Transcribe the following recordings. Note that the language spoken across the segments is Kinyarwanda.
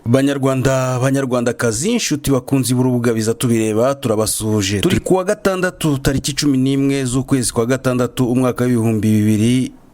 Banyarwandakazi, inshuti bakunzi b'urubuga biza tubireba, turabasuhuje. Turi kuwa gatandatu tariki 11 z'ukwezi kwa gatandatu umwaka w'ibihumbi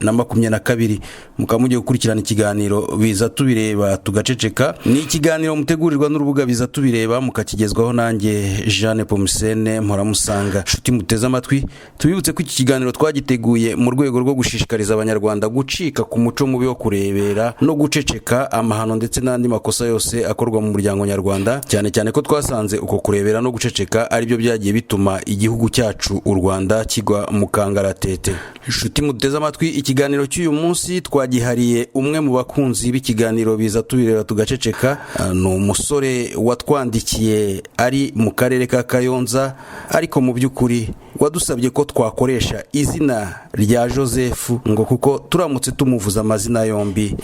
2022. Mukamugiye gukurikirana ikiganiro biza tubireba tugaceceka. Ni ikiganiro mutegurirwa n'urubuga biza tubireba mukakigezwaho nanjye Jeanne Pomusene Mporamusanga. Inshuti muteze amatwi, tubibutse ko iki kiganiro twagiteguye mu rwego rwo gushishikariza abanyarwanda gucika ku muco mubi wo kurebera no guceceka amahano ndetse n'andi makosa yose akorwa mu muryango nyarwanda, cyane cyane ko twasanze uko kurebera no guceceka ari byo byagiye bituma igihugu cyacu u Rwanda kigwa mu kangaratete. Inshuti muteze amatwi, ikiganiro cy'uyu munsi twagihariye umwe mu bakunzi b'ikiganiro biza tubireba tugaceceka. Ni umusore watwandikiye ari mu karere ka Kayonza, ariko mu by'ukuri wadusabye ko twakoresha izina rya Joseph, ngo kuko turamutse tumuvuza amazina yombi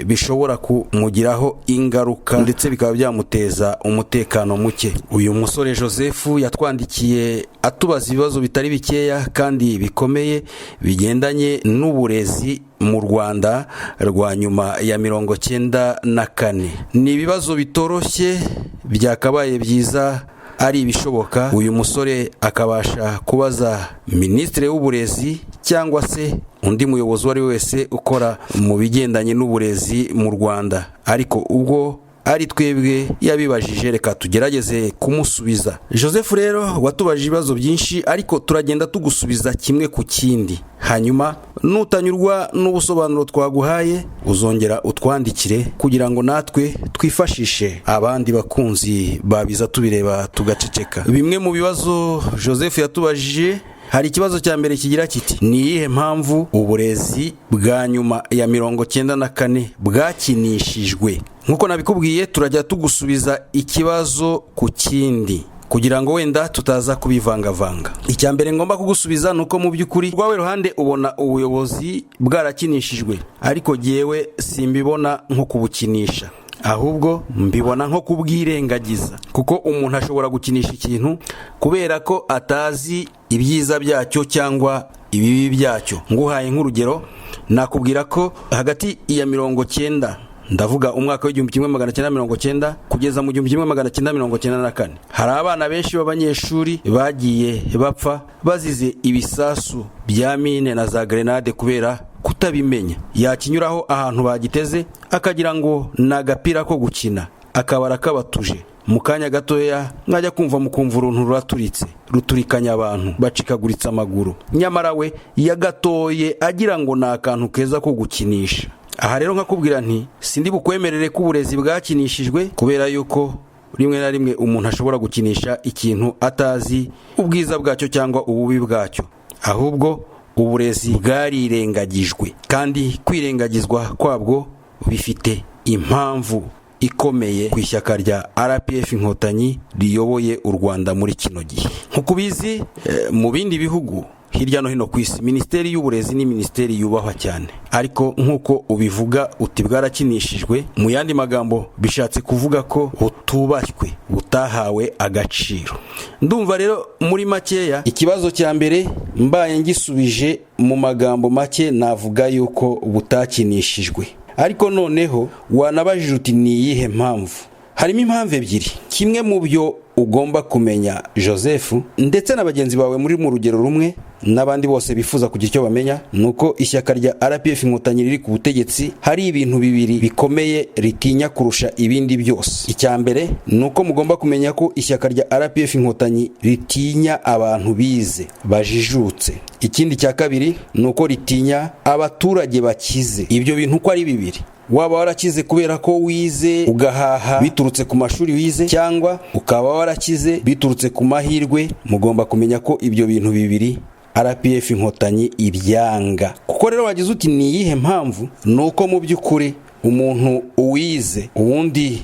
bishobora kumugiraho ingaruka ndetse bikaba byamuteza umutekano muke. Uyu musore Joseph yatwandikiye atubaza ibibazo bitari bikeya kandi bikomeye bigendanye n'uburezi mu Rwanda rwa nyuma ya 1994. Ni ibibazo bitoroshye, byakabaye byiza ari ibishoboka uyu musore akabasha kubaza Minisitiri w'Uburezi cyangwa se undi muyobozi wari wese ukora mu bigendanye n'uburezi mu Rwanda, ariko ubwo ari twebwe yabibajije, reka tugerageze kumusubiza. Joseph rero watubajije ibibazo byinshi, ariko turagenda tugusubiza kimwe ku kindi. Hanyuma nutanyurwa n'ubusobanuro twaguhaye uzongera utwandikire kugira ngo natwe twifashishe abandi bakunzi babiza tubireba tugaceceka. Bimwe mu bibazo Joseph yatubajije, hari ikibazo cya mbere kigira kiti: ni iyihe mpamvu uburezi bwa nyuma ya 1994 bwakinishijwe? Nkuko nabikubwiye, turajya tugusubiza ikibazo ku kindi kugira ngo wenda tutaza kubivangavanga. Icya mbere ngomba kugusubiza nuko mu by'ukuri rwawe ruhande ubona ubuyobozi bwarakinishijwe, ariko jewe simbibona nko kubukinisha, ahubwo mbibona nko kubwirengagiza. Kuko umuntu ashobora gukinisha ikintu kubera ko atazi ibyiza byacyo cyangwa ibibi byacyo. Nguhaye nk'urugero, nakubwira ko hagati ya 1990, ndavuga umwaka w'1990 kugeza mu 1994, hari abana benshi b'abanyeshuri bagiye bapfa bazize ibisasu bya mine na za grenade kubera kutabimenya. Yakinyuraho ahantu bagiteze akagira ngo nagapira ko gukina, akabara kabatuje. Mu kanya gatoya mwajya kumva mukumva uruntu ruraturitse ruturikanya abantu bacikaguritse amaguru, nyamara we yagatoye agira ngo ni akantu keza ko gukinisha. Aha rero nkakubwira nti sindi bukwemerere ko uburezi bwakinishijwe, kubera yuko rimwe na rimwe umuntu ashobora gukinisha ikintu atazi ubwiza bwacyo cyangwa ububi bwacyo, ahubwo uburezi bwarirengagijwe, kandi kwirengagizwa kwabwo bifite impamvu ikomeye ku ishyaka rya RPF Inkotanyi riyoboye u Rwanda muri kino gihe. Nkuko ubizi, mu bindi bihugu hirya no hino ku isi Minisiteri y'Uburezi ni minisiteri yubahwa cyane, ariko nkuko ubivuga uti bwarakinishijwe, mu yandi magambo bishatse kuvuga ko butubashywe, butahawe agaciro. Ndumva rero muri makeya ikibazo cya mbere mbaye ngisubije mu magambo make navuga yuko butakinishijwe. Ariko noneho wanabajije uti ni iyihe mpamvu? Harimo impamvu ebyiri. Kimwe mu byo ugomba kumenya Joseph, ndetse na bagenzi bawe muri mu rugero rumwe n'abandi bose bifuza kugira icyo bamenya, nuko ishyaka rya RPF Inkotanyi riri ku butegetsi hari ibintu bibiri bikomeye ritinya kurusha ibindi byose. Icya mbere nuko mugomba kumenya ko ishyaka rya RPF Inkotanyi ritinya abantu bize bajijutse. Ikindi cya kabiri nuko ritinya abaturage bakize. Ibyo bintu uko ari bibiri, waba warakize kubera ko wize ugahaha biturutse ku mashuri wize, cyangwa ukaba warakize biturutse ku mahirwe, mugomba kumenya ko ibyo bintu bibiri RPF Inkotanyi ibyanga. Kuko rero wagize uti ni iyihe mpamvu? Nuko mu by'ukuri umuntu uwize, ubundi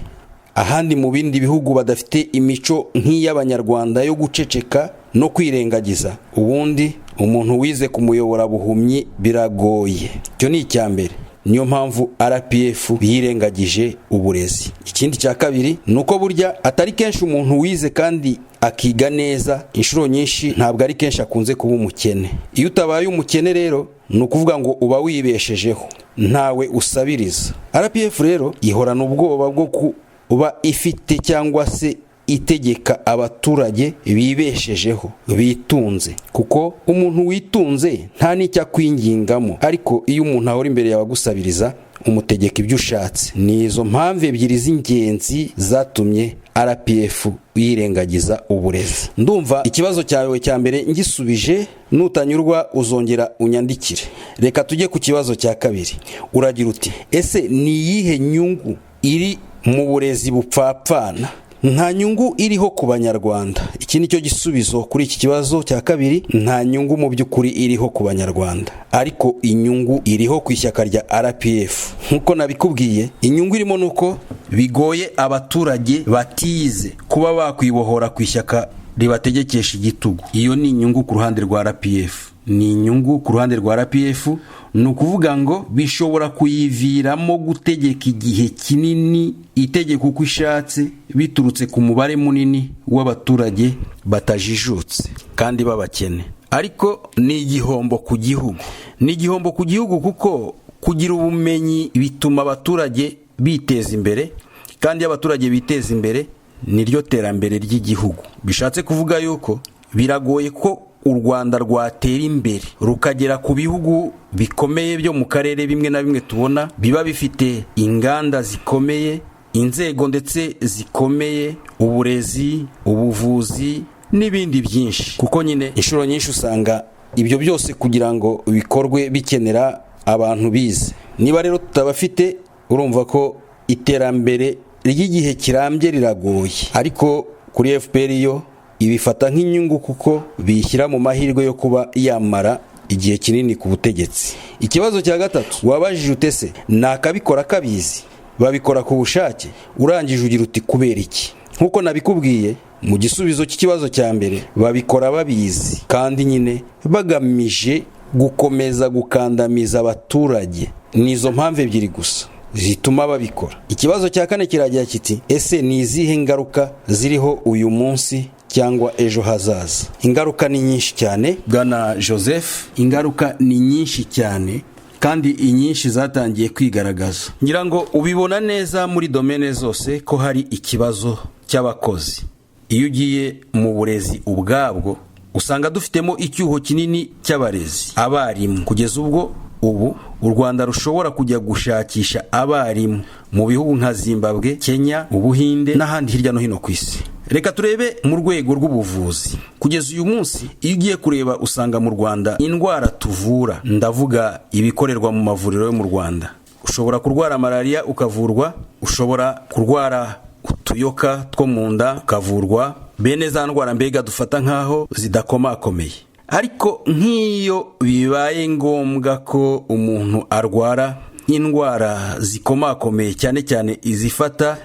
ahandi mu bindi bihugu badafite imico nk'iy'Abanyarwanda yo guceceka no kwirengagiza, ubundi umuntu wize kumuyobora buhumyi biragoye. Cyo ni icya mbere, niyo mpamvu RPF yirengagije uburezi. Ikindi cya kabiri nuko burya atari kenshi umuntu wize kandi akiga neza, inshuro nyinshi ntabwo ari kenshi akunze kuba umukene. Iyo utabaye umukene rero nukuvuga ngo uba wibeshejeho, ntawe usabiriza. RPF rero ihorana ubwoba bwo uba ifite cyangwa se itegeka abaturage bibeshejeho bitunze, kuko umuntu witunze nta n'icyo akwingingamo, ariko iyo umuntu ahora imbere yawe agusabiriza umutegeka ibyo ushatse. ni izo mpamvu ebyiri z'ingenzi zatumye RPF yirengagiza uburezi. Ndumva ikibazo cyawe cya mbere ngisubije, nutanyurwa uzongera unyandikire. Reka tujye ku kibazo cya kabiri. Uragira uti ese ni iyihe nyungu iri mu burezi bupfapfana? Nta nyungu iriho ku banyarwanda. Iki nicyo gisubizo kuri iki kibazo cya kabiri. Nta nyungu mu by'ukuri iriho ku banyarwanda, ariko inyungu iriho ku ishyaka rya RPF. Nkuko nabikubwiye, inyungu irimo nuko bigoye abaturage batize kuba bakwibohora ku ishyaka ribategekesha igitugu. Iyo ni inyungu ku ruhande rwa RPF. Ni inyungu ku ruhande rwa RPF, ni ukuvuga ngo bishobora kuyiviramo gutegeka igihe kinini, itegeko uko ishatse, biturutse ku mubare munini w'abaturage batajijutse kandi b'abakene. Ariko ni igihombo ku gihugu. Ni igihombo ku gihugu kuko kugira ubumenyi bituma abaturage biteza imbere, kandi abaturage biteza imbere niryo terambere ry'igihugu. Bishatse kuvuga yuko biragoye ko u Rwanda rwatera imbere rukagera ku bihugu bikomeye byo mu karere bimwe na bimwe tubona biba bifite inganda zikomeye, inzego ndetse zikomeye, uburezi, ubuvuzi n'ibindi byinshi. Kuko nyine inshuro nyinshi usanga ibyo byose kugira ngo bikorwe bikenera abantu bize. Niba rero tutabafite, urumva ko iterambere ry'igihe kirambye riragoye. Ariko kuri FPR yo ibifata nk'inyungu kuko bishyira mu mahirwe yo kuba yamara igihe kinini ku butegetsi. Ikibazo cya gatatu wabajije utese nakabikora kabizi, babikora ku bushake, urangije ugira uti kubera iki? Nkuko nabikubwiye mu gisubizo cy'ikibazo cya mbere, babikora babizi kandi nyine bagamije gukomeza gukandamiza abaturage. Nizo mpamvu ebyiri gusa zituma babikora. Ikibazo cya kane kiragira kiti ese ni izihe ngaruka ziriho uyu munsi cyangwa ejo hazaza? Ingaruka ni nyinshi cyane Bwana Joseph, ingaruka ni nyinshi cyane kandi inyinshi zatangiye kwigaragaza. Ngira ngo ubibona neza muri domene zose ko hari ikibazo cy'abakozi. Iyo ugiye mu burezi ubwabwo usanga dufitemo icyuho kinini cy'abarezi, abarimu. Kugeza ubwo ubu u Rwanda rushobora kujya gushakisha abarimu mu bihugu nka Zimbabwe, Kenya, Ubuhinde n'ahandi hirya no hino ku isi. Reka turebe mu rwego rw'ubuvuzi. Kugeza uyu munsi iyo ugiye kureba usanga mu Rwanda indwara tuvura, ndavuga ibikorerwa mu mavuriro yo mu Rwanda, ushobora kurwara malaria ukavurwa, ushobora kurwara utuyoka two mu nda ukavurwa, bene za ndwara mbega dufata nkaho zidakomakomeye. Ariko nk'iyo bibaye ngombwa ko umuntu arwara indwara zikomakomeye, cyane cyane izifata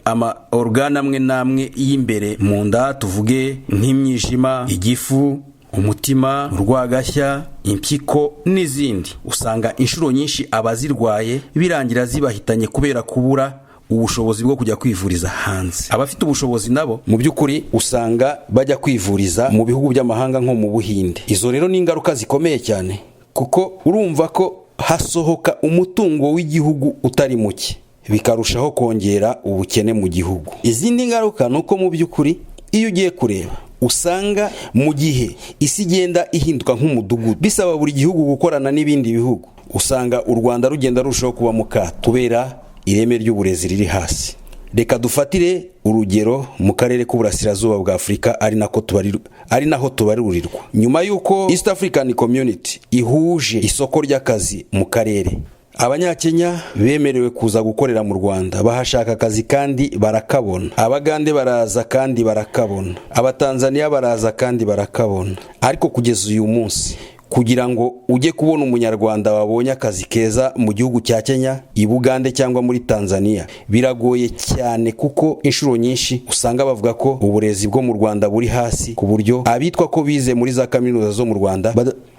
ama organe amwe namwe y'imbere mu nda, tuvuge nk'imyijima, igifu, umutima, urwagashya, impyiko n'izindi, usanga inshuro nyinshi abazirwaye birangira zibahitanye kubera kubura ubushobozi bwo kujya kwivuriza hanze. Abafite ubushobozi nabo mu by'ukuri usanga bajya kwivuriza mu bihugu by'amahanga nko mu Buhinde. Izo rero ni ingaruka zikomeye cyane, kuko urumva ko hasohoka umutungo w'igihugu utari muke, bikarushaho kongera ubukene mu gihugu. Izindi ngaruka nuko mu by'ukuri iyo ugiye kureba usanga mu gihe isi igenda ihinduka nk'umudugudu, bisaba buri gihugu gukorana n'ibindi bihugu, usanga u Rwanda rugenda rushaho kuba mu kato kubera ireme ry'uburezi riri hasi. Reka dufatire urugero mu karere k'uburasirazuba bwa Afurika, ari naho tubarurirwa. Nyuma y'uko East African Community ihuje isoko ry'akazi mu karere, Abanyakenya bemerewe kuza gukorera mu Rwanda, bahashaka akazi kandi barakabona. Abagande baraza kandi barakabona. Abatanzania baraza kandi barakabona. Ariko kugeza uyu munsi, kugira ngo ujye kubona umunyarwanda wabonye akazi keza mu gihugu cya Kenya, i Bugande cyangwa muri Tanzania biragoye cyane, kuko inshuro nyinshi usanga bavuga ko uburezi bwo mu Rwanda buri hasi, ku buryo abitwa ko bize muri za kaminuza zo mu Rwanda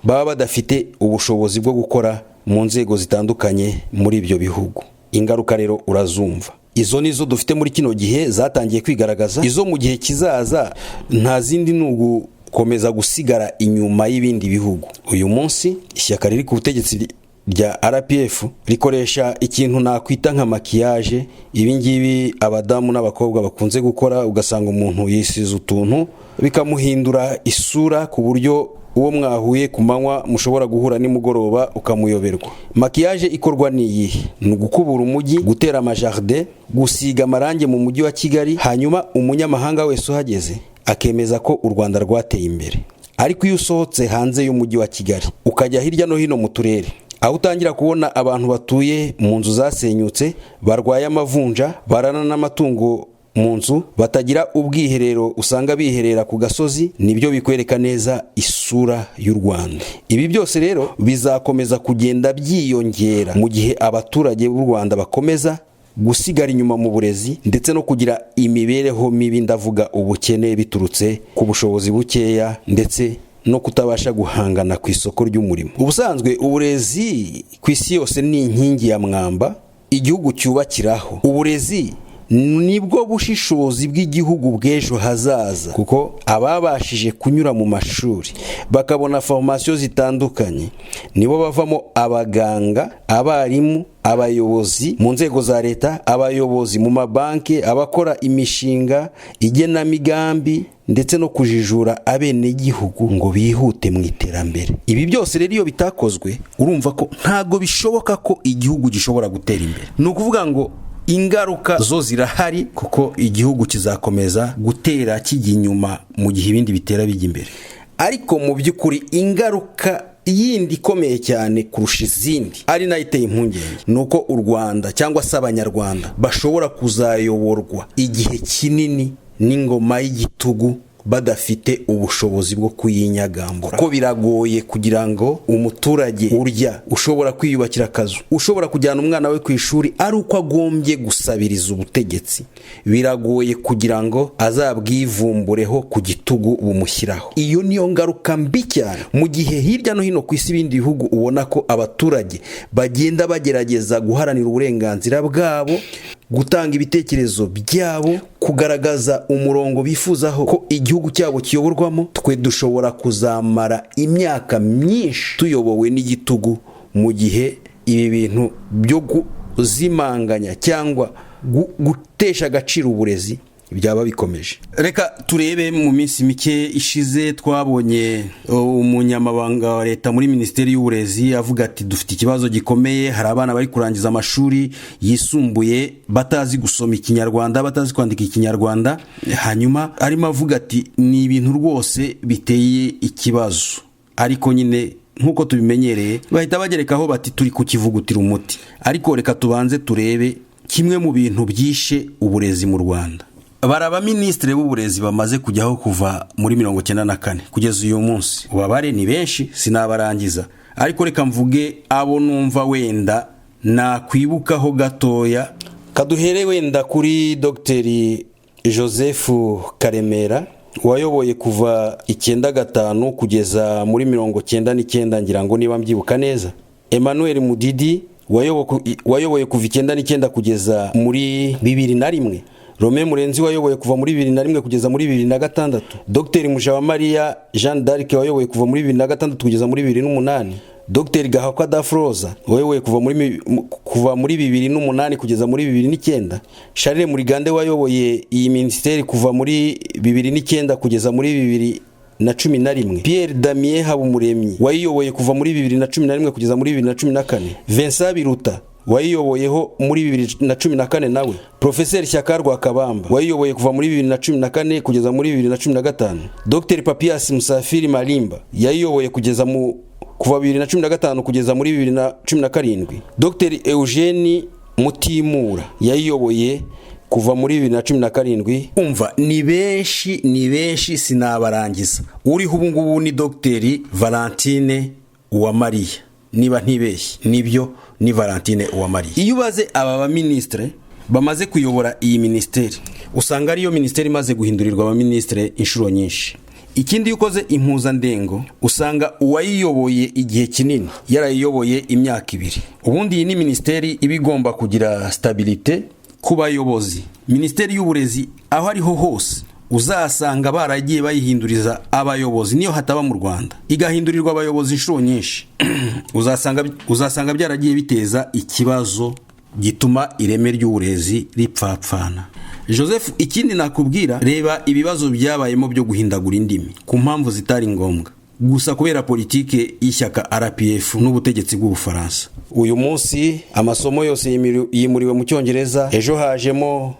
baba badafite ubushobozi bwo gukora mu nzego zitandukanye muri ibyo bihugu. Ingaruka rero urazumva. Izo nizo dufite muri kino gihe zatangiye kwigaragaza. Izo mu gihe kizaza nta zindi komeza gusigara inyuma y'ibindi bihugu. Uyu munsi ishyaka riri ku butegetsi rya RPF rikoresha ikintu nakwita nka makiyaje. Ibi ngibi abadamu n'abakobwa bakunze gukora, ugasanga umuntu yisize utuntu bikamuhindura isura ku buryo uwo mwahuye ku manywa mushobora guhura nimugoroba ukamuyoberwa. Makiyaje ikorwa niyihe? Ni ugukubura umujyi, gutera amajardin, gusiga amarangi mu mujyi wa Kigali, hanyuma umunyamahanga wese uhageze akemeza ko u Rwanda rwateye imbere. Ariko iyo usohotse hanze y'umujyi wa Kigali ukajya hirya no hino mu turere, aho utangira kubona abantu batuye mu nzu zasenyutse, barwaye amavunja, barana n'amatungo mu nzu, batagira ubwiherero, usanga biherera ku gasozi, nibyo bikwereka neza isura y'u Rwanda. Ibi byose rero bizakomeza kugenda byiyongera mu gihe abaturage b'u Rwanda bakomeza gusigara inyuma mu burezi ndetse no kugira imibereho mibi, ndavuga ubukene biturutse ku bushobozi bukeya ndetse no kutabasha guhangana ku isoko ry'umurimo. Ubusanzwe uburezi ku isi yose ni inkingi ya mwamba igihugu cyubakiraho. Uburezi nibwo bushishozi bw'igihugu bw'ejo hazaza, kuko ababashije kunyura mu mashuri bakabona formation zitandukanye nibo bavamo abaganga, abarimu, abayobozi mu nzego za leta, abayobozi mu mabanki, abakora imishinga, igenamigambi ndetse no kujijura abenegihugu ngo bihute mu iterambere. Ibi byose rero iyo bitakozwe, urumva ko ntago bishoboka ko igihugu gishobora gutera imbere. Ni ukuvuga ngo ingaruka zo zirahari, kuko igihugu kizakomeza gutera kijya inyuma mu gihe ibindi bitera bijya imbere. Ariko mu by'ukuri ingaruka yindi ikomeye cyane kurusha izindi, ari nayo iteye impungenge, nuko u Rwanda cyangwa se abanyarwanda bashobora kuzayoborwa igihe kinini n'ingoma y'igitugu badafite ubushobozi bwo kuyinyagambura. Ko biragoye kugira ngo umuturage urya, ushobora kwiyubakira akazu, ushobora kujyana umwana we ku ishuri ari uko agombye gusabiriza ubutegetsi, biragoye kugira ngo azabwivumbureho ku gitugu bumushyiraho. Iyo niyo ngaruka mbi cyane, mu gihe hirya no hino ku isi ibindi bihugu ubona ko abaturage bagenda bagerageza guharanira uburenganzira bwabo, gutanga ibitekerezo byabo, kugaragaza umurongo bifuzaho ko igihugu cyabo kiyoborwamo. Twe dushobora kuzamara imyaka myinshi tuyobowe n'igitugu, mu gihe ibi bintu byo kuzimanganya cyangwa gutesha agaciro uburezi byaba bikomeje. Reka turebe mu minsi mike ishize twabonye umunyamabanga wa leta muri Minisiteri y'Uburezi avuga ati dufite ikibazo gikomeye, hari abana bari kurangiza amashuri yisumbuye batazi gusoma ikinyarwanda, batazi kwandika ikinyarwanda. Hanyuma arimo avuga ati ni ibintu rwose biteye ikibazo, ariko nyine nkuko tubimenyereye bahita bagerekaho bati turi kukivugutira umuti. Ariko reka tubanze turebe kimwe mu bintu byishe uburezi mu Rwanda. Baraba ministre b'uburezi bamaze kujyaho kuva muri 1994 kugeza uyu munsi. Ubabare ni benshi sinabarangiza, ariko reka mvuge abo numva wenda nakwibukaho gatoya. Kaduhere wenda kuri Dr. Joseph Karemera wayoboye kuva 95 kugeza muri 99 ngira ngo niba mbyibuka neza. Emmanuel Mudidi wayoboye kuva 99 kugeza muri 2001. Rome Murenzi wayoboye kuva muri 2001 kugeza muri 2006. Dr. Mujawamariya Jean d'Arc wayoboye kuva muri 2006 kugeza muri 2008. Dr. Gahakwa Dafroza wayoboye kuva muri 2008 kugeza muri 2009. Charles Murigande wayoboye iyi ministeri kuva muri 2009 kugeza muri 2011. Pierre Damien Habumuremyi wayoboye kuva muri 2011 kugeza muri 2014. Vincent Biruta wayiyoboyeho muri 2014 nawe. Professeur Shyaka Rwakabamba wayiyoboye kuva muri 2014 kugeza muri 2015. Dr. Papias Musafiri Malimba yayiyoboye kugeza kuva 2015 kugeza muri 2017. Dr. Eugene Mutimura yayiyoboye kuva muri 2017. Umva ni benshi sinabarangiza. Uriho ubu ngubu ni Dr. Valentine Uwamariya, niba ntibeshye nibyo ni Valentine Uwamariya. Iyo baze aba ba ministre bamaze kuyobora iyi ministeri, usanga ariyo ministeri imaze guhindurirwa aba ministre inshuro nyinshi. Ikindi yukoze impuzandengo, usanga uwayiyoboye igihe kinini yarayiyoboye imyaka 2. Ubundi iyi ni ministeri ibigomba kugira stabilite ku bayobozi. Ministeri y'uburezi aho ariho hose uzasanga baragiye bayihinduriza abayobozi, niyo hataba mu Rwanda igahindurirwa abayobozi inshuro nyinshi uzasanga byaragiye biteza ikibazo gituma ireme ry'uburezi ripfapfana. Joseph, ikindi nakubwira, reba ibibazo byabayemo byo guhindagura indimi ku mpamvu zitari ngombwa gusa kubera politike y'ishyaka RPF n'ubutegetsi bw'Ubufaransa. Uyu munsi amasomo yose yimuriwe mu Cyongereza, ejo hajemo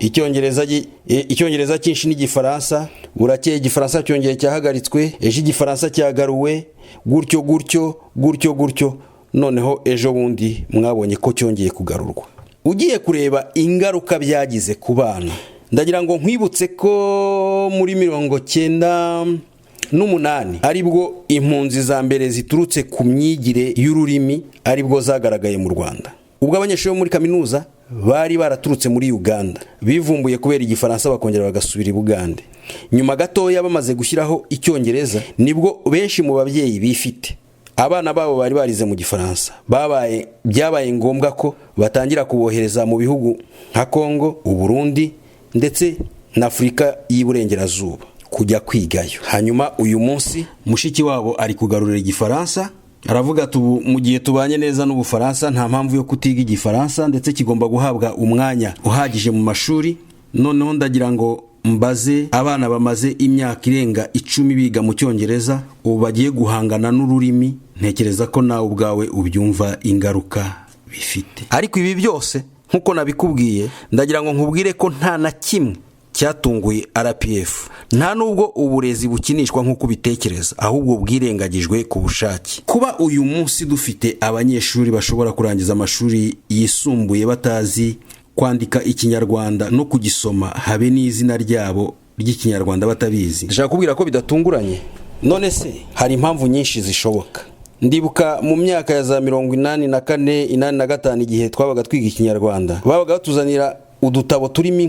icyongereza cyinshi n'igifaransa, burakeye igifaransa cyongeye cyahagaritswe, ejo igifaransa cyagaruwe, gutyo noneho ejo bundi mwabonye ko cyongeye kugarurwa. Ugiye kureba ingaruka byagize ku bana, ndagira ngo nkwibutse ko muri 1998 aribwo impunzi za mbere ziturutse ku myigire y'ururimi aribwo zagaragaye mu Rwanda. Ubwo abanyeshuri muri kaminuza bari baraturutse muri Uganda bivumbuye kubera igifaransa bakongera bagasubira i Bugande. Nyuma gatoya bamaze gushyiraho icyongereza nibwo benshi mu babyeyi bifite abana babo bari barize mu gifaransa byabaye ngombwa ko batangira kubohereza mu bihugu nka Kongo, Uburundi ndetse na Afurika y'Iburengerazuba kujya kwigayo. Hanyuma uyu munsi mushiki wabo ari kugarurira igifaransa, aravuga ati mu gihe tubanye neza n'Ubufaransa nta mpamvu yo kutiga igifaransa ndetse kigomba guhabwa umwanya uhagije mu mashuri. Noneho ndagira ngo mbaze abana bamaze imyaka irenga 10 biga mu Cyongereza ubu bagiye guhangana n'ururimi, ntekereza ko nawe ubwawe ubyumva ingaruka bifite. Ariko ibi byose nkuko nabikubwiye, ndagira ngo nkubwire ko nta na kimwe cyatunguye RPF, nta nubwo uburezi bukinishwa nk'uko bitekereza, ahubwo bwirengagijwe ku bushake. Kuba uyu munsi dufite abanyeshuri bashobora kurangiza amashuri yisumbuye batazi kwandika ikinyarwanda no kugisoma habe n'izina ryabo ry'ikinyarwanda batabizi, ndashaka kubwira ko bidatunguranye. None se hari impamvu nyinshi zishoboka. Ndibuka mu myaka ya za 1984 1985 igihe twabaga twiga ikinyarwanda, babaga batuzanira udutabo turimo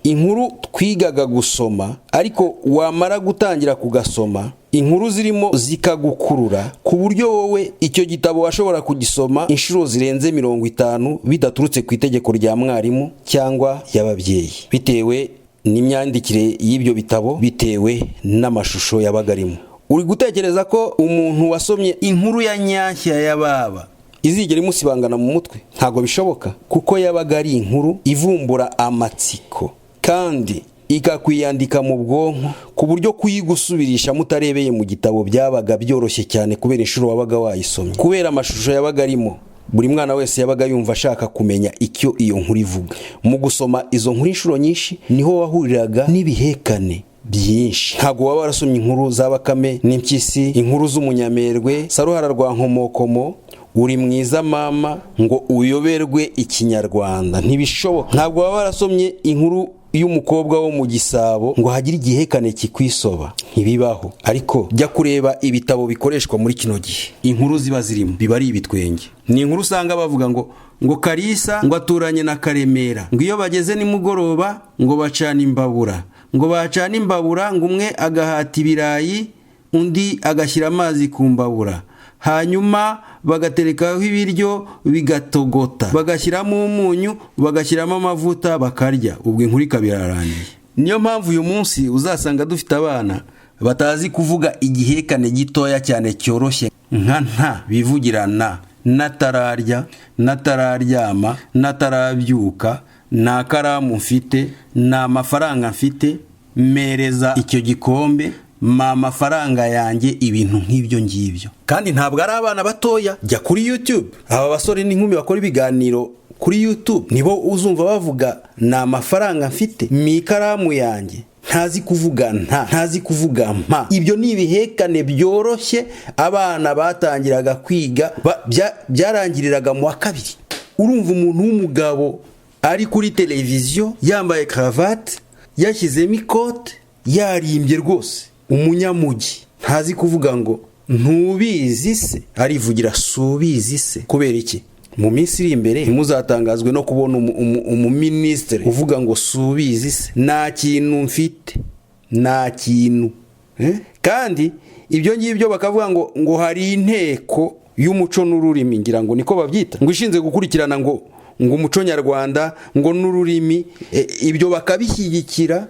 inkuru twigaga gusoma, ariko wamara gutangira kugasoma inkuru zirimo zikagukurura ku buryo wowe icyo gitabo washobora kugisoma inshuro zirenze 50 bidaturutse ku itegeko rya mwarimu cyangwa y'ababyeyi, bitewe n'imyandikire y'ibyo bitabo, bitewe n'amashusho yabagarimo. Uri gutekereza ko umuntu wasomye inkuru ya Nyanshya ya baba izigera imusibangana mu mutwe? Ntago bishoboka, kuko yabaga ari inkuru ivumbura amatsiko kandi ikakwiyandika mu bwonko ku buryo kuyigusubirisha mutarebeye mu gitabo byabaga byoroshye cyane kubera inshuro wabaga wayisomye, kubera amashusho yabaga arimo. Buri mwana wese yabaga yumva ashaka kumenya icyo iyo nkuru ivuga. Mu gusoma izo nkuru inshuro nyinshi niho wahuriraga n'ibihekane byinshi. Ntago waba warasomye inkuru za Bakame n'Impyisi, inkuru z'Umunyamerwe, Saruhara rwa Nkomokomo, Uri mwiza mama, ngo uyoberwe ikinyarwanda, ntibishoboka. Ntabwo waba warasomye inkuru y'umukobwa wo mu Gisabo ngo hagire igihekane kikwisoba, ntibibaho. Ariko jya kureba ibitabo bikoreshwa muri kino gihe, inkuru ziba zirimo biba ari ibitwenge. Ni inkuru usanga bavuga ngo Kalisa ngo aturanye na Karemera, ngo iyo bageze nimugoroba ngo bacana imbabura, ngo bacana imbabura ngo umwe agahata ibirayi undi agashyira amazi ku mbabura, hanyuma bagaterekaho ibiryo bigatogota, bagashyiramo umunyu, bagashyiramo amavuta bakarya, ubwo inkuru ikabirarangiye. Niyo mpamvu uyu munsi uzasanga dufite abana batazi kuvuga igihekane gitoya cyane cyoroshye nka nta, bivugira na, natararya, natararyama, natarabyuka, nta karamu mfite, nta mafaranga mfite, mereza icyo gikombe, amafaranga yanjye, ibintu nk'ibyo ngibyo. Kandi ntabwo ari abana batoya, jya kuri YouTube, aba basore n'inkumi bakora ibiganiro kuri YouTube nibo uzumva bavuga nta mafaranga mfite, mikaramu yanjye, ntazi kuvuga ntazi kuvuga mpa. Ibyo ni ibihekane byoroshye abana batangiraga kwiga byarangiriraga mu wa kabiri. Urumva umuntu w'umugabo ari kuri televiziyo yambaye cravate, yashyizemo ikote, yarimbye rwose, umunyamugi, ntazi kuvuga ngo ntubizi se, arivugira subizi se. Kubera iki? Mu minsi iri imbere ntimuzatangazwe no kubona umuministre uvuga ngo subizi se, nta kintu mfite, nta kintu. Kandi ibyo ngibyo bakavuga ngo hari inteko y'umuco n'ururimi, ngira ngo niko babyita, ngo ishinze gukurikirana ngo ngo umuco nyarwanda ngo n'ururimi ibyo bakabishyigikira.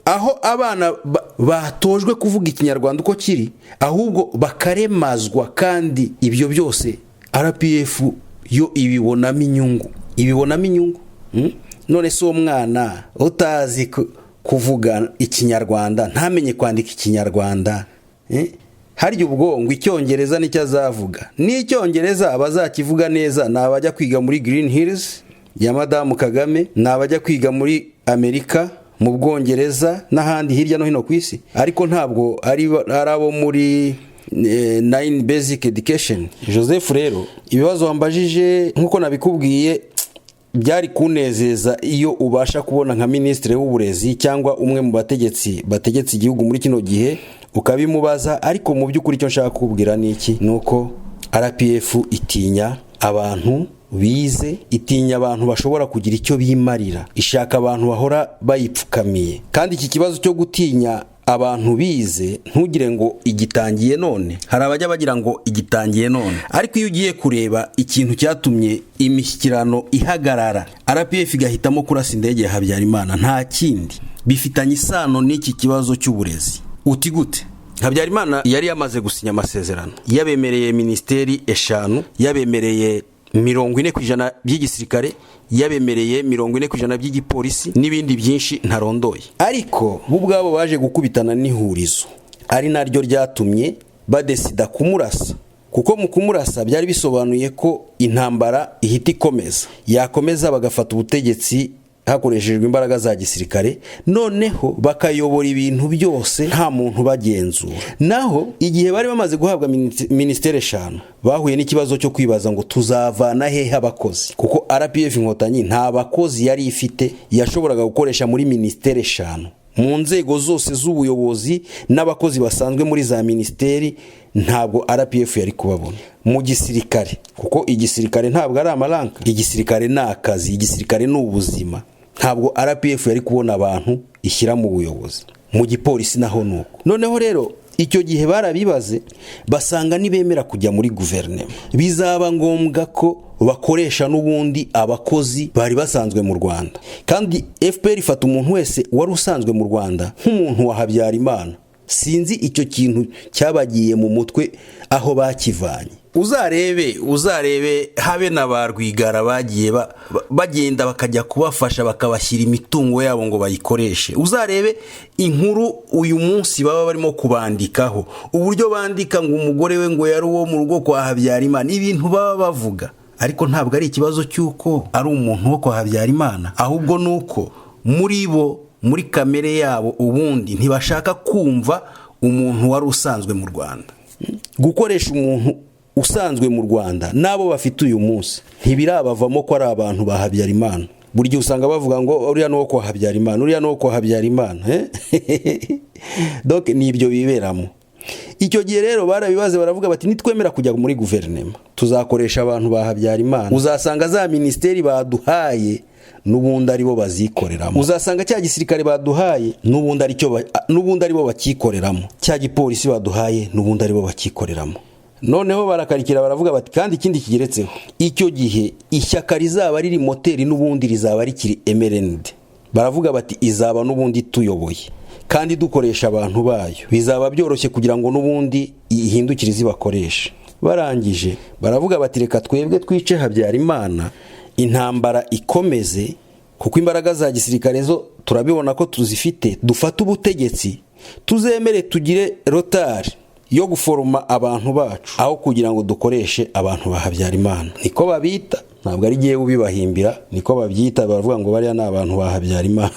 Aho abana batojwe kuvuga ikinyarwanda uko kiri, ahubwo bakaremazwa, kandi ibyo byose RPF yo ibibonamo inyungu. None se uwo mwana utazi kuvuga ikinyarwanda, ntamenye kwandika ikinyarwanda, harya ubwo ngo icyongereza nicyo azavuga? N'icyongereza abazakivuga neza ni abajya kwiga muri Green Hills ya Madamu Kagame, ni abajya kwiga muri Amerika, mu Bwongereza n'ahandi hirya no hino ku isi, ariko ntabwo ari abo muri 9 Basic Education. Joseph, rero ibibazo wambajije nkuko nabikubwiye byari kunezeza iyo ubasha kubona nka Minisitiri w'Uburezi cyangwa umwe mu bategetsi igihugu muri kino gihe ukabimubaza, ariko mu by'ukuri icyo nshaka kubwira ni iki, nuko RPF itinya abantu bize, itinya abantu bashobora kugira icyo bimarira, ishaka abantu bahora bayipfukamiye. Kandi iki kibazo cyo gutinya abantu bize, ntugire ngo igitangiye none. Hari abajya bagira ngo igitangiye none, ariko iyo ugiye kureba ikintu cyatumye imishyikirano ihagarara, RPF igahitamo kurasa indege ya Habyarimana, nta kindi bifitanye isano n'iki kibazo cy'uburezi. Uti gute? Habyarimana yari yamaze gusinya amasezerano, yabemereye ministeri 5, yabemereye 40% by'igisirikare, yabemereye 40% by'igipolisi n'ibindi byinshi ntarondoye. Ariko bo ubwabo baje gukubitana n'ihurizo, ari naryo ryatumye badesida kumurasa, kuko mu kumurasa byari bisobanuye ko intambara ihita ikomeza, yakomeza bagafata ubutegetsi hakoreshejwe imbaraga za gisirikare, noneho bakayobora ibintu byose nta muntu bagenzura. Naho igihe bari bamaze guhabwa ministeri 5, bahuye n'ikibazo cyo kwibaza ngo tuzavana hehe abakozi, kuko RPF Inkotanyi nta bakozi yari ifite yashoboraga gukoresha muri ministeri 5. Mu nzego zose z'ubuyobozi n'abakozi basanzwe muri za ministeri ntabwo RPF yari kubabona. Mu gisirikare, kuko igisirikare ntabwo ari amaranka, igisirikare ni akazi, igisirikare ni ubuzima, ntabwo RPF yari kubona abantu ishyira mu buyobozi. Mu gipolisi naho nuko. Noneho rero icyo gihe barabibaze, basanga nibemera kujya muri guverinema bizaba ngombwa ko bakoresha n'ubundi abakozi bari basanzwe mu Rwanda, kandi FPR ifata umuntu wese wari usanzwe mu Rwanda nk'umuntu wa Habyarimana. Sinzi icyo kintu cyabagiye mu mutwe aho bakivanye. Uzarebe habe na ba Rwigara bagiye bagenda bakajya kubafasha, bakabashyira imitungo yabo ngo bayikoreshe. Uzarebe inkuru uyu munsi baba barimo kubandikaho, uburyo bandika ngo umugore we ngo yari uwo mu rugo kwa Habyarimana, ibintu baba bavuga. Ariko ntabwo ari ikibazo cy'uko ari umuntu wo kwa Habyarimana, ahubwo nuko muri kamere yabo ubundi ntibashaka kumva umuntu wari usanzwe mu Rwanda. Gukoresha umuntu usanzwe mu Rwanda nabo bafite uyu munsi ntibirabavamo ko ari abantu ba Habyarimana. Buryo usanga bavuga ngo uriya no kwa Habyarimana, uriya no kwa Habyarimana, donc nibyo biberamo. Icyo gihe rero barabibaze, baravuga bati nitwemera kujya muri guverinema tuzakoresha abantu ba Habyarimana. Uzasanga za ministeri baduhaye n'ubundi ari bo bazikoreramo, uzasanga cya gisirikare baduhaye n'ubundi ari bo bakikoreramo, cya gipolisi baduhaye n'ubundi ari bo bakikoreramo. Noneho barakarikira baravuga bati kandi ikindi kigeretseho, icyo gihe ishyaka rizaba riri moteri n'ubundi rizaba rikiri MRND. Baravuga bati izaba n'ubundi tuyoboye kandi dukoresha abantu bayo, bizaba byoroshye kugira ngo n'ubundi ihindukire zibakoresha. Barangije baravuga bati reka twebwe twice Habyarimana, intambara ikomeze, kuko imbaraga za gisirikare zo turabibona ko tuzifite, dufata ubutegetsi, tuzemere tugire rotari yo guforoma abantu bacu aho kugira ngo dukoreshe abantu ba Habyarimana. Niko babita, ntabwo ari giye ubibahimbira, niko babyita. Baravuga ngo bariya ni abantu ba Habyarimana.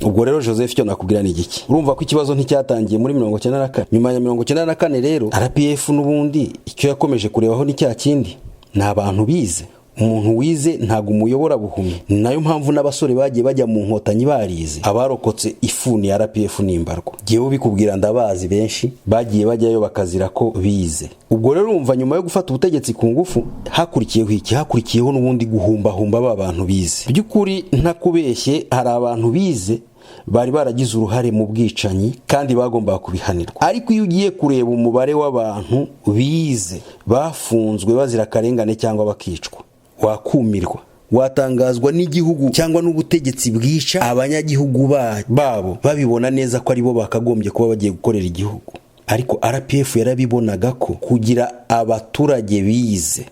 Ubwo rero Joseph, cyo nakubwira ni igiki? Urumva ko ikibazo nticyatangiye muri 1994. Nyuma ya 1994 rero RPF n'ubundi icyo yakomeje kurebaho ni cya kindi, ni abantu bize. Umuntu wize ntago umuyobora buhumye. Nayo mpamvu n'abasore bagiye bajya mu Nkotanyi barize, abarokotse ifuni ya RPF n'imbarwa. Giye bikubwira ndabazi benshi bagiye bajyayo bakazira ko bize. Ubwo rero urumva nyuma yo gufata ubutegetsi ku ngufu hakurikiyeho iki? Hakurikiyeho n'ubundi guhumba ba bantu bize. By'ukuri ntakubeshye, hari abantu bize bari baragize uruhare mu bwicanyi kandi bagomba kubihanirwa. Ariko iyo ugiye kureba umubare w'abantu bize bafunzwe bazira karengane cyangwa bakicwa, wakumirwa, watangazwa n'igihugu cyangwa n'ubutegetsi bwica abanyagihugu babo babibona neza ko aribo bakagombye kuba bagiye gukorera igihugu. Ariko RPF yarabibonaga ko kugira abaturage bize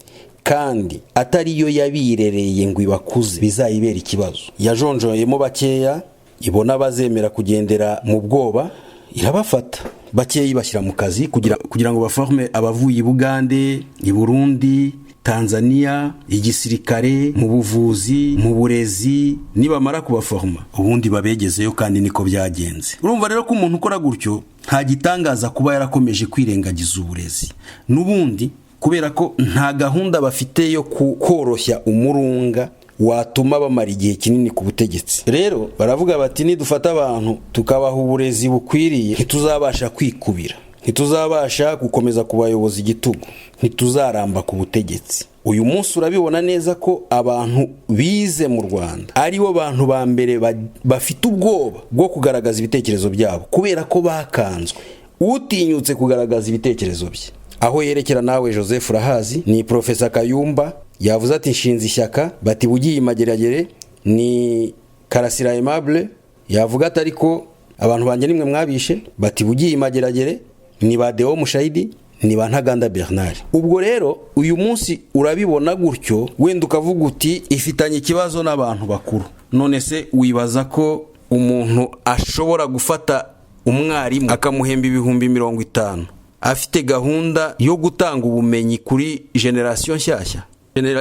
kandi atari yo yabirereye ngo ibakuze bizayibera ikibazo. Yajonjoyemo bakeya, ibona bazemera kugendera mu bwoba, irabafata bakeya ibashyira mu kazi kugira ngo baforme abavuye i Bugande, i Burundi, Tanzania, igisirikare, mu buvuzi, mu burezi, nibamara kubaforma ubundi babegezeyo, kandi niko byagenze. Urumva rero ko umuntu ukora gutyo nta gitangaza kuba yarakomeje kwirengagiza uburezi n'ubundi, kubera ko nta gahunda bafite yo koroshya umurunga watuma bamara igihe kinini ku butegetsi. Rero baravuga bati nidufata abantu tukabaha uburezi bukwiriye ntituzabasha kwikubira, ntituzabasha gukomeza kubayoboza igitugu, ntituzaramba ku butegetsi. Uyu munsi urabibona neza ko abantu bize mu Rwanda ari bo bantu ba mbere bafite ubwoba bwo kugaragaza ibitekerezo byabo, kubera ko bakanzwe. Utinyutse kugaragaza ibitekerezo bye aho yerekera nawe Joseph Rahazi ni Professor Kayumba yavuze ati nshinze ishyaka, bati bugiye Mageragere ni Karasira Aimable yavuga ati ariko abantu banjye nimwe mwabishe, bati bugiye Mageragere ni ba Deo Mushayidi ni ba Ntaganda Bernard. Ubwo rero uyu munsi urabibona gutyo, wenda ukavuga uti ifitanye ikibazo n'abantu bakuru. None se wibaza ko umuntu ashobora gufata umwarimu akamuhemba 50,000 afite gahunda yo gutanga ubumenyi kuri generation nshyashya?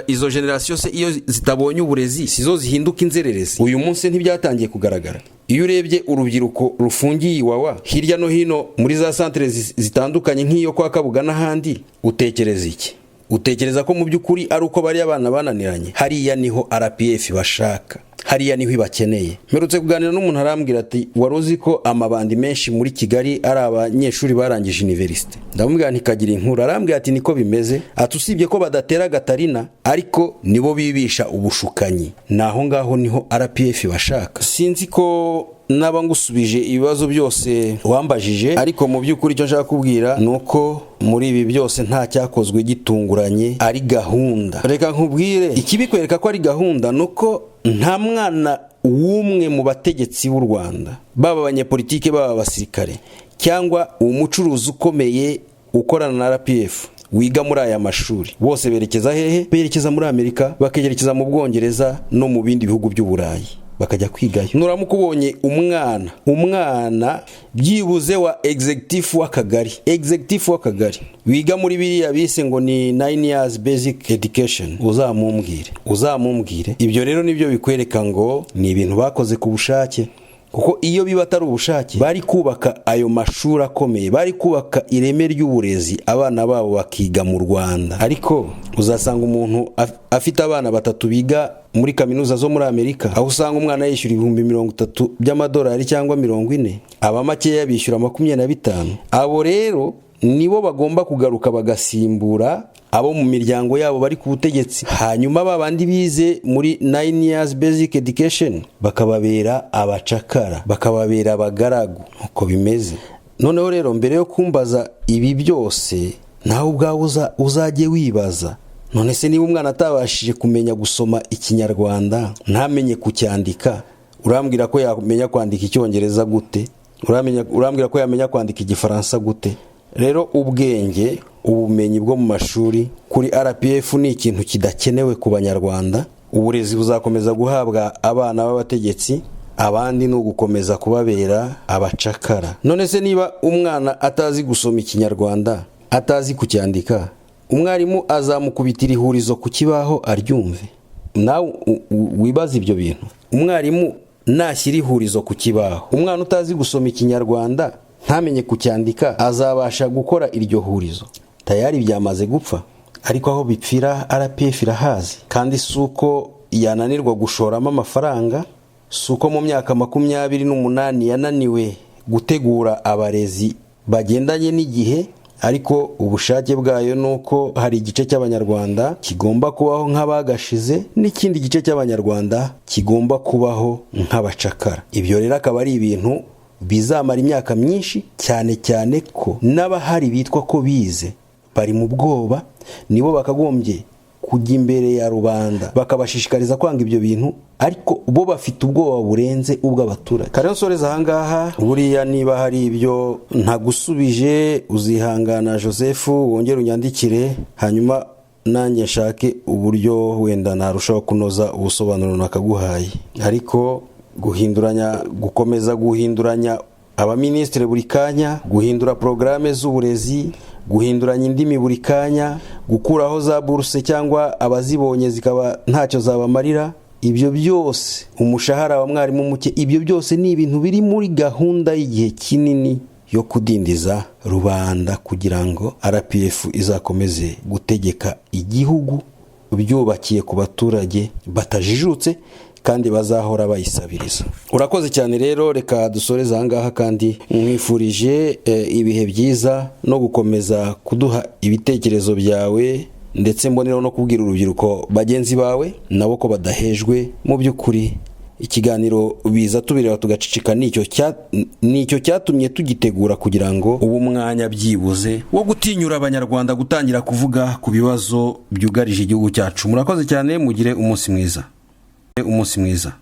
Izo generation se iyo zitabonye uburezi sizo zihinduka inzererezi? Uyu munsi ntibyatangiye kugaragara. Iyo urebye urubyiruko rufungiye Iwawa hirya no hino muri za centre zitandukanye nk'iyo kwa Kabuga n'ahandi, utekereza iki? Utekereza ko mu by'ukuri ari uko bari abana bananiranye? Hariya niho RPF bashaka, hariya niho ibakeneye. Mperutse kuganira n'umuntu arambwira ati waruzi ko amabandi menshi muri Kigali ari abanyeshuri barangije university? Ndamubwira ntikagira inkuru. Arambwira ati niko bimeze, atusibye ko badatera Gatarina ariko nibo bibisha ubushukanyi. Naho ngaho niho RPF bashaka. Sinzi ko naba ngusubije ibibazo byose wambajije, ariko mu by'ukuri icyo nshaka kubwira nuko muri ibi byose nta cyakozwe gitunguranye, ari gahunda. Reka nkubwire ikibikwereka ko ari gahunda nuko nta mwana w'umwe mu bategetsi b'u Rwanda, baba abanyepolitike baba abasirikare cyangwa umucuruzi ukomeye ukorana na RPF wiga muri aya mashuri. Bose berekeza hehe? Berekeza muri Amerika, bakegerekeza mu Bwongereza no mu bindi bihugu by'Uburayi bakajya kwigayo. Nuramuka ubonye umwana byibuze wa executive w'akagari wiga muri biriya bise ngo ni 9 years basic education, uzamumbwire. Ibyo rero nibyo bikwereka ngo ni ibintu bakoze ku bushake, kuko iyo biba atari ubushake bari kubaka ayo mashuri akomeye, bari kubaka ireme ry'uburezi abana babo bakiga mu Rwanda. Ariko uzasanga umuntu afite abana 3 biga muri kaminuza zo muri Amerika, aho usanga umwana yishyura 30,000 by'amadolari cyangwa 40, aba makeya bishyura 25. Abo rero nibo bagomba kugaruka bagasimbura abo mu miryango yabo bari ku butegetsi, hanyuma babandi bize muri 9 years basic education bakababera abacakara, bakababera abagaragu. Uko bimeze. Noneho rero mbere yo kumbaza ibi byose, nawe ubwawe uzajye wibaza, none se niba umwana atabashije kumenya gusoma Ikinyarwanda, ntamenye kucyandika, urambwira ko yamenya kwandika Icyongereza gute? Urambwira ko yamenya kwandika Igifaransa gute? Rero ubwenge, ubumenyi bwo mu mashuri kuri RPF ni ikintu kidakenewe ku Banyarwanda. Uburezi buzakomeza guhabwa abana b'abategetsi, abandi no gukomeza kubabera abacakara. None se niba umwana atazi gusoma Ikinyarwanda, atazi kucyandika, umwarimu azamukubitira ihurizo ku kibaho aryumve? Nawe wibaza ibyo bintu. Umwarimu nashyira ihurizo ku kibaho, umwana utazi gusoma Ikinyarwanda ntamenye kucyandika azabasha gukora iryo hurizo? Tayari byamaze gupfa. Ariko aho bipfira RPF irahazi, kandi suko yananirwa gushoramo amafaranga, suko mu myaka 28 yananiwe gutegura abarezi bagendanye n'igihe, ariko ubushake bwayo nuko hari igice cy'Abanyarwanda kigomba kubaho nk'abagashize, n'ikindi gice cy'Abanyarwanda kigomba kubaho nk'abacakara. Ibyo rero akaba ari ibintu bizamara imyaka myinshi, cyane ko n'abahari bitwa ko bize bari mu bwoba, nibo bakagombye kujya imbere ya rubanda bakabashishikariza kwanga ibyo bintu, ariko bo bafite ubwoba burenze ubw'abaturage. Kare nsoreza ahangaha, buriya niba hari ibyo ntagusubije uzihangana Joseph, wongere unyandikire, hanyuma nanjye nshake uburyo wenda narushaho kunoza ubusobanuro nakaguhaye. Ariko gukomeza guhinduranya abaminisitiri buri kanya, guhindura porogaramu z'uburezi, guhinduranya indimi buri kanya, gukuraho za buruse cyangwa abazibonye zikaba ntacyo zabamarira, ibyo byose, umushahara wa mwarimu muke, ibyo byose ni ibintu biri muri gahunda y'igihe kinini yo kudindiza rubanda kugira ngo RPF izakomeze gutegeka igihugu byubakiye ku baturage batajijutse kandi bazahora bayisabiriza. Urakoze cyane rero, reka dusoreze ahangaha kandi mwifurije ibihe byiza no gukomeza kuduha ibitekerezo byawe, ndetse mboneraho no kubwira urubyiruko bagenzi bawe nabo ko badahejwe. Mu by'ukuri ikiganiro biza tubireba tugacicika, nicyo cyatumye tugitegura kugira ngo ubu mwanya byibuze wo gutinyura abanyarwanda gutangira kuvuga ku bibazo byugarije igihugu cyacu. Murakoze cyane, mugire umunsi mwiza.